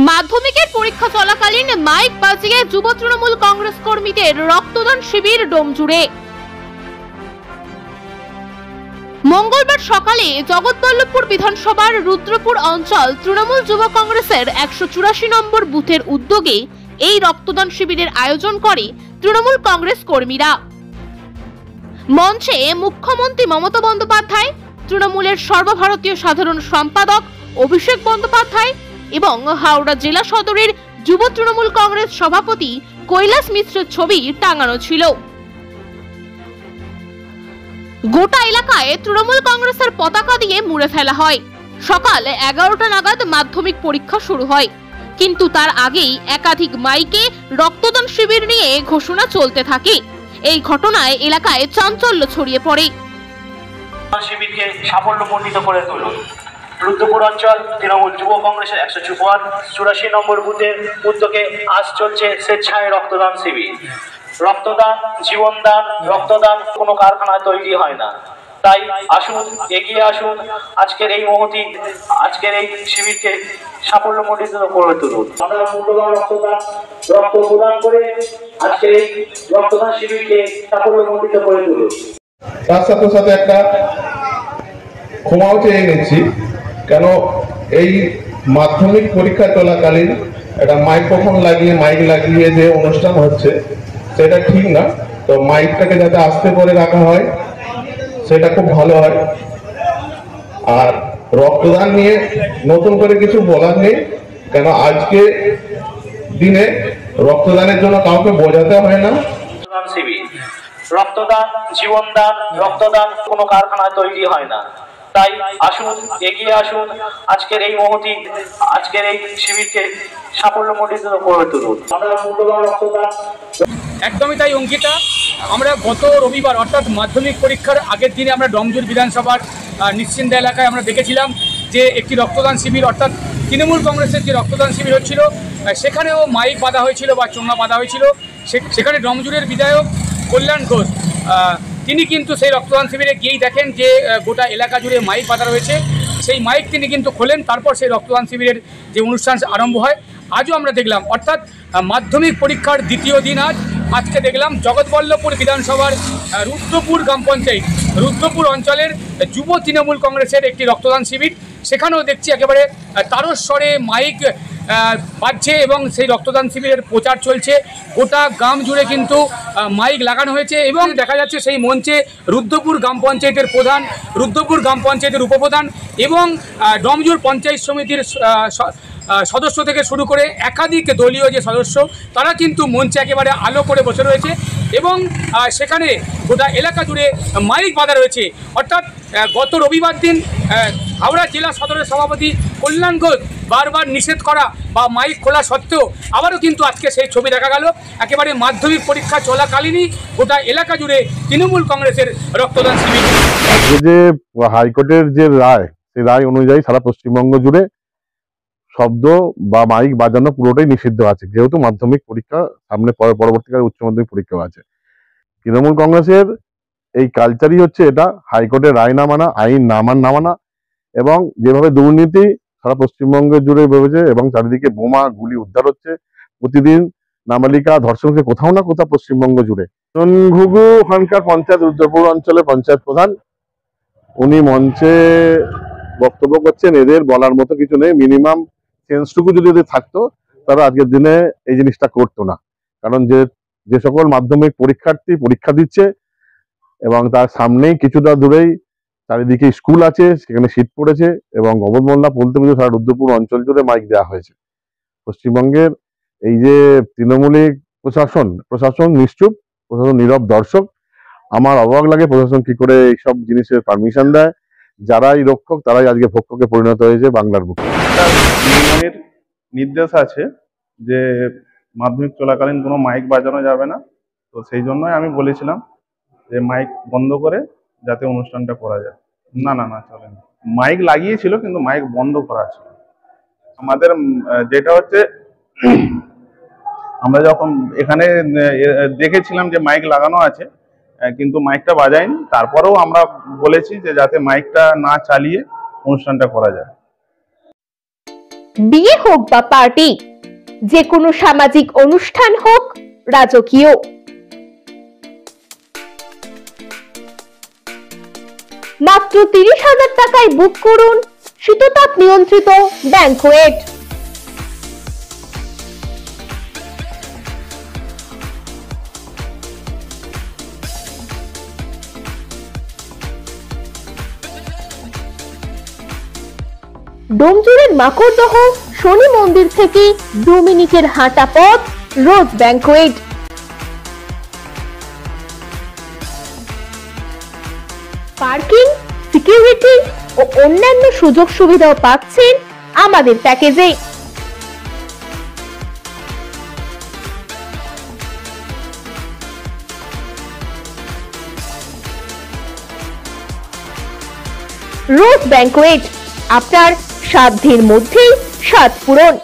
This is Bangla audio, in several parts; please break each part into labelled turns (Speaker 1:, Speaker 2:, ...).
Speaker 1: মাধ্যমিকের পরীক্ষা চলাকালীন মাইক বাজিয়ে যুব তৃণমূল কংগ্রেস কর্মীদের রক্তদান শিবির ডোমজুড়ে। মঙ্গলবার সকালে জগৎবল্লভপুর বিধানসভার রুদ্রপুর অঞ্চল তৃণমূল যুব কংগ্রেসের 184 নম্বর বুথের উদ্যোগে এই রক্তদান শিবিরের আয়োজন করে তৃণমূল কংগ্রেস কর্মীরা। মঞ্চে মুখ্যমন্ত্রী মমতা বন্দ্যোপাধ্যায়, তৃণমূলের সর্বভারতীয় সাধারণ সম্পাদক অভিষেক বন্দ্যোপাধ্যায় এবং হাওড়া জেলা সদরের যুব তৃণমূল কংগ্রেস সভাপতি কৈলাস মিশ্রের ছবি টাঙানো ছিল। গোটা এলাকায় তৃণমূল কংগ্রেসের পতাকা দিয়ে মুড়ে ফেলা হয়। সকাল 11টা নাগাদ মাধ্যমিক পরীক্ষা শুরু হয়, কিন্তু তার আগেই একাধিক মাইকে রক্তদান শিবির নিয়ে ঘোষণা চলতে থাকে। এই ঘটনায় এলাকায় চাঞ্চল্য ছড়িয়ে পড়ে।
Speaker 2: শিবিরকে সাফল্যমণ্ডিত করে তুলুন। রুদ্রপুর অঞ্চল তৃণমূল যুব কংগ্রেসের 184 নম্বর বুথের উদ্যোগে আজ চলছে স্বেচ্ছায় রক্তদান শিবির। রক্তদান জীবনদান, রক্তদান কোনো কারখানায় তৈরি হয় না। তাই আসুন, এগিয়ে আসুন, আজকের এই মহতি আজকের এই শিবিরকে সাফল্যমণ্ডিত করে তুলুন। আমরা মূল্যবান রক্ত প্রদান করে আজকের এই রক্তদান শিবিরকে সাফল্যমণ্ডিত করে তুলুন।
Speaker 3: তার সাথে সাথে একটা ক্ষমাও চেয়ে নিচ্ছি, কেন এই মাধ্যমিক পরীক্ষা চলাকালীন একটা মাইক্রোফোন লাগিয়ে মাইক লাগিয়ে যে অনুষ্ঠান হচ্ছে সেটা ঠিক না। তো মাইকটাকে যাতে আস্তে করে রাখা হয় সেটা খুব ভালো হয়। আর রক্তদান নিয়ে নতুন করে কিছু বলার নেই, কেন আজকে দিনে রক্তদানের জন্য কাউকে বোঝাতে হয় না।
Speaker 2: রক্তদান জীবনদান, রক্তদান কোনো কারখানায় তৈরি হয় না। তাই আসুন, এগিয়ে আসুন, আজকের এই মহতি আজকের এই শিবিরকে সাফল্যমণ্ডিত করে তুলুন। আমরা মূল্যবান রক্তদান।
Speaker 4: একদমই তাই অঙ্কিতা। আমরা গত রবিবার অর্থাৎ মাধ্যমিক পরীক্ষার আগের দিনে আমরা ডোমজুড় বিধানসভার নিশ্চিন্দা এলাকায় আমরা দেখেছিলাম যে একটি রক্তদান শিবির অর্থাৎ তৃণমূল কংগ্রেসের যে রক্তদান শিবির হচ্ছিল, সেখানেও মাইক বাঁধা হয়েছিল বা চোঙা বাঁধা হয়েছিল। সেখানে ডোমজুড়ের বিধায়ক কল্যাণ ঘোষ তিনি কিন্তু সেই রক্তদান শিবিরে গিয়েই দেখেন যে গোটা এলাকা জুড়ে মাইক বাঁধা রয়েছে। সেই মাইক তিনি কিন্তু খোলেন, তারপর সেই রক্তদান শিবিরের যে অনুষ্ঠান আরম্ভ হয়। আজও আমরা দেখলাম, অর্থাৎ মাধ্যমিক পরীক্ষার দ্বিতীয় দিন আজকে দেখলাম জগৎবল্লভপুর বিধানসভার রুদ্রপুর গ্রাম পঞ্চায়েত রুদ্রপুর অঞ্চলের যুব তৃণমূল কংগ্রেসের একটি রক্তদান শিবির। সেখানেও দেখছি একেবারে তারস্বরে মাইক বাজছে এবং সেই রক্তদান শিবিরের প্রচার চলছে। গোটা গ্রাম জুড়ে কিন্তু মাইক লাগানো হয়েছে এবং দেখা যাচ্ছে সেই মঞ্চে রুদ্রপুর গ্রাম পঞ্চায়েতের প্রধান, রুদ্রপুর গ্রাম পঞ্চায়েতের উপপ্রধান এবং ডোমজুড় পঞ্চায়েত সমিতির সদস্য থেকে শুরু করে একাধিক দলীয় যে সদস্য তারা কিন্তু মঞ্চে একেবারে আলো করে বসে রয়েছে এবং সেখানে গোটা এলাকা জুড়ে মাইক বাঁধা রয়েছে। অর্থাৎ গত রবিবার দিন হাওড়া জেলা সদরের সভাপতি কল্যাণ ঘোষ বারবার নিষেধ করা বা মাইক খোলা সত্ত্বেও আবারও কিন্তু আজকে সেই ছবি দেখা গেল। একেবারে মাধ্যমিক পরীক্ষা চলাকালীনই গোটা এলাকা জুড়ে তৃণমূল কংগ্রেসের রক্তদান শিবির।
Speaker 5: আজকে যে হাইকোর্টের যে রায়, সেই রায় অনুযায়ী সারা পশ্চিমবঙ্গ জুড়ে শব্দ বা মাইক বাজানো পুরোটাই নিষিদ্ধ আছে, যেহেতু মাধ্যমিক পরীক্ষা সামনে, পরবর্তীকালে উচ্চ মাধ্যমিক পরীক্ষা আছে। তৃণমূল কংগ্রেসের এই কালচারই হচ্ছে এটা, হাইকোর্টের রায় না মানা, আইন না মানা এবং যেভাবে দুর্নীতি সারা পশ্চিমবঙ্গের জুড়ে ভেবেছে এবং চারিদিকে বোমা গুলি উদ্ধার হচ্ছে প্রতিদিন, নাবালিকা ধর্ষণকে কোথাও না কোথাও পশ্চিমবঙ্গ জুড়ে। ঘুঘু ওখানকার পঞ্চায়েত রুদ্রপুর অঞ্চলের পঞ্চায়েত প্রধান, উনি মঞ্চে বক্তব্য করছেন। এদের বলার মতো কিছু নেই, মিনিমাম সেন্সটুকু যদি থাকতো তারা আজকের দিনে এই জিনিসটা করতো না। কারণ যে সকল মাধ্যমিক পরীক্ষার্থী পরীক্ষা দিচ্ছে এবং তার সামনেই কিছুটা দূরেই চারিদিকে স্কুল আছে, সেখানে শীত পড়েছে এবং গগন মোল্লা বলতে বুঝে সারা রুদ্রপুর অঞ্চল জুড়ে মাইক দেওয়া হয়েছে। পশ্চিমবঙ্গের এই যে তৃণমূলিক প্রশাসন নিশ্চুপ, প্রশাসন নীরব দর্শক। আমার অবাক লাগে প্রশাসন কি করে এইসব জিনিসের পারমিশন দেয়। যারাই রক্ষক তারাই আজকে ভক্ষকে পরিণত হয়েছে বাংলার বুকে।
Speaker 3: নির্দেশ আছে যে মাধ্যমিক চলাকালীন কোনো মাইক বাজানো যাবে না, তো সেই জন্যই আমি বলেছিলাম যে মাইক বন্ধ করে যাতে অনুষ্ঠানটা করা যায়। না চলে না, মাইক লাগিয়েছিল কিন্তু মাইক বন্ধ করা ছিল। আমাদের যেটা হচ্ছে, আমরা যখন এখানে দেখেছিলাম যে মাইক লাগানো আছে কিন্তু মাইকটা বাজায়নি, তারপরেও আমরা বলেছি যে যাতে মাইকটা না চালিয়ে অনুষ্ঠানটা করা যায়।
Speaker 6: বিয়ে হোক বা পার্টি, যে কোনো সামাজিক অনুষ্ঠান হোক রাজকীয়, মাত্র 30,000 টাকায় বুক করুন শীততাপ নিয়ন্ত্রিত ব্যাংকোয়েট। ডোমজুড়ের মাকড়দহ শনি মন্দির থেকে 2 মিনিটের হাঁটা পথ রোজ ব্যাংকোয়েট। পার্কিং, সিকিউরিটি ও অন্যান্য সুযোগ সুবিধাও পাচ্ছেন আমাদের প্যাকেজে। রোজ ব্যাংকোয়েট, আপনার সাধ্যের মধ্যেই স্বাদ পূরণ।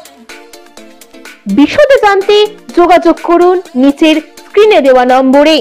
Speaker 6: বিশদে জানতে যোগাযোগ করুন নিচের স্ক্রিনে দেওয়া নম্বরে।